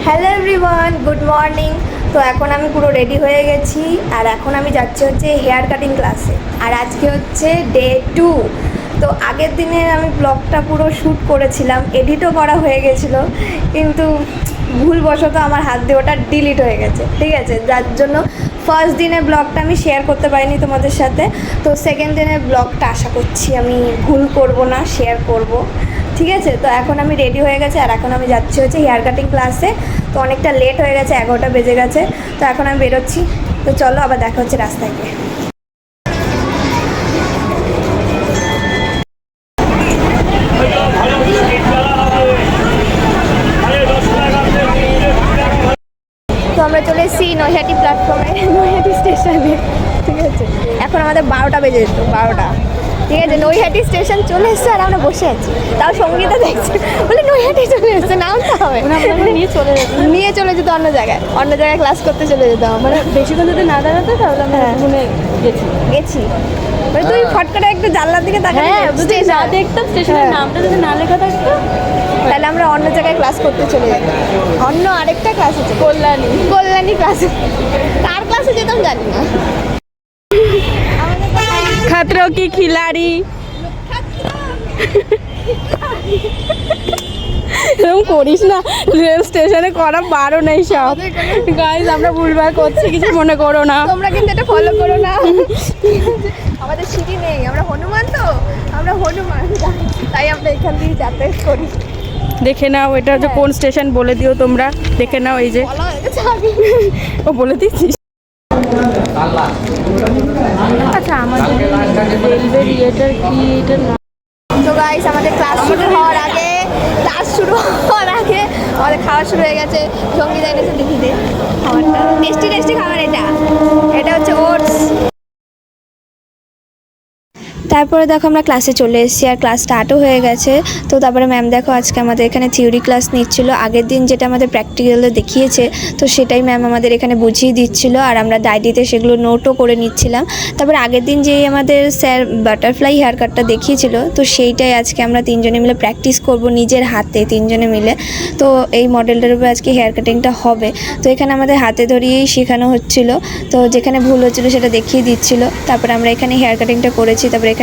Hello everyone, good morning. তো এখন আমি পুরো রেডি হয়ে গেছি আর এখন আমি যাচ্ছি হচ্ছে হেয়ার কাটিং ক্লাসে। আর আজকে হচ্ছে ডে 2। তো আগের দিনে আমি ব্লগটা পুরো শ্যুট করেছিলাম, এডিটও করা হয়ে গেছিলো, কিন্তু ভুলবশত আমার হাত দিয়ে ওটা ডিলিট হয়ে গেছে, ঠিক আছে, যার জন্য ফার্স্ট দিনের ব্লগটা আমি শেয়ার করতে পারিনি তোমাদের সাথে। তো সেকেন্ড দিনের ব্লগটা আশা করছি আমি ভুল করব না, শেয়ার করব, ঠিক আছে। তো এখন আমি রেডি হয়ে গেছি আর এখন আমি যাচ্ছি হচ্ছে হেয়ার কাটিং ক্লাসে। তো অনেকটা লেট হয়ে গেছে, 11টা বেজে গেছে। তো এখন আমি বেরোচ্ছি, তো চলো আবার দেখা হচ্ছে রাস্তায় গিয়ে। তো আমরা চলে এসেছি নৈহাটি প্ল্যাটফর্মে, নৈহাটি স্টেশনে, ঠিক আছে। এখন আমাদের 12টা বেজে যেত, 12টা, ঠিক আছে। নৈহাটি স্টেশন চলে এসছে আর আমরা বসে আছি, তাও সঙ্গীতা দেখছি বলে নৈহাটি চলে এসছে, নামতে হবে, নিয়ে চলে যেত অন্য জায়গায় ক্লাস করতে চলে যেতাম। মানে বেশিক্ষণ যদি না দাঁড়াতো তাহলে আমরা ওখানে গেছি মানে তুই ফট করে একটু জানলার দিকে তাকালে যদি না দেখতাম স্টেশনের নামটা যদি না লেখা থাকতো তাহলে আমরা অন্য জায়গায় ক্লাস করতে চলে যেতাম। অন্য আরেকটা ক্লাস আছে কল্যাণী ক্লাসে, কার ক্লাসে যেতাম জানি না। খাতরো কি খিলাড়ি এরকম করিস না, রেল স্টেশনে করা বারো নেই সব। গাইজ আমরা ভুলভাল করছি, কিছু মনে করো না, তোমরা কিন্তু এটা ফলো করো না। আমাদের সিঁড়ি নেই, আমরা হনুমান, তাই আমরা এখান দিয়ে যাতায়াত করি। দেখে নাও এটা যে কোন স্টেশন বলে দিও তোমরা, দেখে নাও এই যে ও বলে দিচ্ছিস। আচ্ছা আমাদের রেলওয়ে ইয়েটার কি এটা না। তো গাইস আমাদের ক্লাস শুরু হওয়ার আগে আমাদের খাওয়া শুরু হয়ে গেছে। সঙ্গীতা এনেছে, দেখি দে খাবারটা, টেস্টি খাবার। এটা হচ্ছে ওটস। তারপরে দেখো আমরা ক্লাসে চলে এসেছি আর ক্লাস স্টার্টও হয়ে গেছে। তো তারপরে ম্যাম দেখো আজকে আমাদের এখানে থিওরি ক্লাস নিচ্ছিল। আগের দিন যেটা আমাদের প্র্যাকটিক্যালে দেখিয়েছে তো সেটাই ম্যাম আমাদের এখানে বুঝিয়ে দিচ্ছিল আর আমরা ডায়েরিতে সেগুলো নোটও করে নিচ্ছিলাম। তারপরে আগের দিন যেই আমাদের স্যার বাটারফ্লাই হেয়ার কাটটা দেখিয়েছিল তো সেইটাই আজকে আমরা তিনজনে মিলে প্র্যাকটিস করব নিজের হাতে, তিনজনে মিলে। তো এই মডেলটার উপরে আজকে হেয়ার কাটিংটা হবে। তো এখানে আমাদের হাতে ধরিয়েই শেখানো হচ্ছিল, তো যেখানে ভুল হচ্ছিলো সেটা দেখিয়ে দিচ্ছিল। তারপরে আমরা এখানে হেয়ার কাটিংটা করেছি, তারপরে এখানে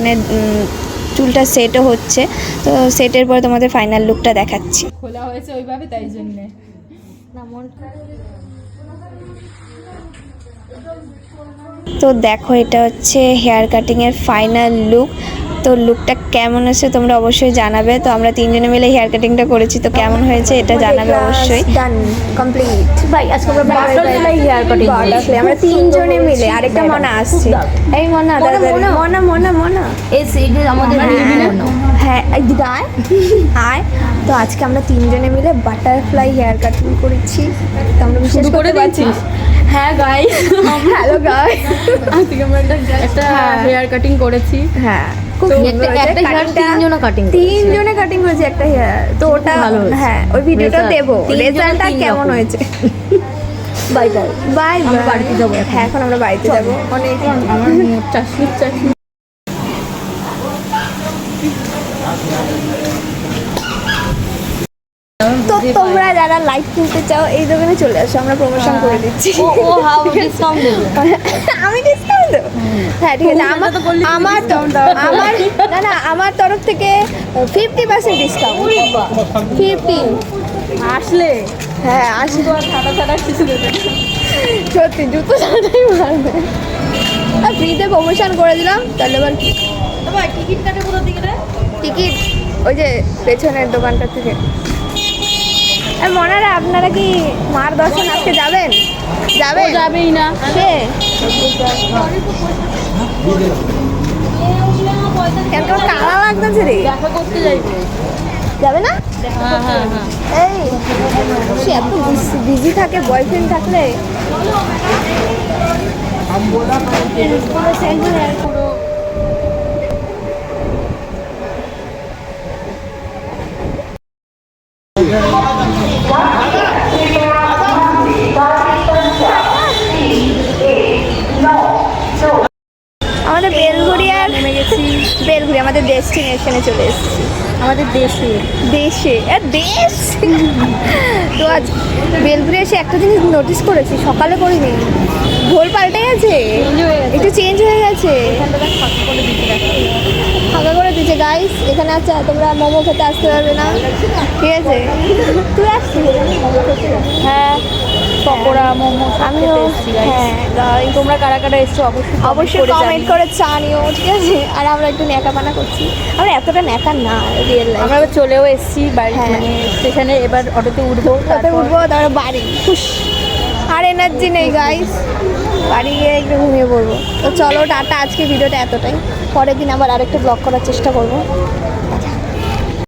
চুলটা সেটও হচ্ছে। তো সেটের পরে তোমাদের ফাইনাল লুকটা দেখাচ্ছি। খোলা হয়েছে ওইভাবে, তাই জন্য তো দেখো এটা হচ্ছে হেয়ার কাটিংয়ের ফাইনাল লুক। তো লুকটা কেমন হয়েছে তোমরা অবশ্যই জানাবে। তো আমরা তিনজনে মিলে হেয়ার কাটিংটা করেছি, তো কেমন হয়েছে এটা জানাবে অবশ্যই। ডান, কমপ্লিট। ভাই আজকে আমরা বাটারফ্লাই হেয়ার কাটিং আমরা তিনজনে মিলে। আরেকটা মনা আসছে, এই মনা এই সাইডে আমাদের হ্যাঁ এদিকে আয়। তো আজকে আমরা তিনজনে মিলে বাটারফ্লাই হেয়ার কাটিং করেছি। তো আমরা বিশেষ করে পাচ্ছিস। হ্যাঁ গাইস, হ্যালো গাইস, আজকে আমরা একটা হেয়ার কাটিং করেছি। হ্যাঁ তিনজনে কাটিং করেছি একটা হেয়ার। তো ওটা হ্যাঁ ওই ভিডিওটা দেবো, রেজাল্টটা কেমন হয়েছে। বাই বাড়িতে যাবো। হ্যাঁ এখন আমরা বাড়িতে যাবো। অনেক আমার চাষি তো তোমরা যারা লাইট কিনতে চাও এই দোকানে চলে আসো, আমরা প্রমোশন করে দিচ্ছি। আমি ডিসকাউন্ট দেবো? হ্যাঁ ঠিক আছে। আমার তরফ থেকে 50% ডিসকাউন্ট। 15 আসলে হ্যাঁ আসবো। ছাড়া কিছু দেবে সত্যি জুতো ছাড়াই মারবে। আর ফ্রিতে প্রমোশন করে দিলাম, তাহলে এবার কি। টিকিট কাটে পুরো দিকে টিকিট ওই যে পেছনের দোকানটা থেকে। মনারা আপনারা কি মার দর্শন আজকে যাবেন? যাবেই না সে কেন কালা লাগতেছে রে, দেখা করতে যাবে না? হ্যাঁ এই সে এত বিজি থাকে, বয়ফ্রেন্ড থাকলে। আমাদের বেলঘড়িয়ার বেলঘড়ি আমাদের ডেস্টিনেশনে চলে এসেছি। আমাদের দেশে দেশ তো আজ বেলঘুরে এসে একটা জিনিস নোটিস করেছি, সকালে করিনি, ঢোল পাল্টে গেছে, একটু চেঞ্জ হয়ে গেছে, ফাঁকা করে দিচ্ছে গাইস। এখানে আচ্ছা তোমরা মোমো খেতে আসতে পারবে না, ঠিক আছে? তুই আসছিস মোমো খেতে? হ্যাঁ, পকোড়া মোমো আমিও, হ্যাঁ গাইস তোমরা কারা কারা এসছো অবশ্যই কমেন্ট করে জানিও, ঠিক আছে? আর আমরা একটু ন্যাকাপানা করছি, আমরা এতটা ন্যাকা না রিয়েল লাইফ। আমরা এবার চলেও এসেছি বাড়ি, হ্যাঁ। মানে স্টেশনে। এবার অটোতে উঠবো, তাতে উঠবো, তারপরে বাড়ি খুশ। আর এনার্জি নেই গাইস, বাড়ি গিয়ে একটু ঘুমিয়ে পড়বো। তো চলো টাটা, আজকে ভিডিওটা এতটাই। পরের দিন আবার আরেকটা ব্লগ করার চেষ্টা করবো।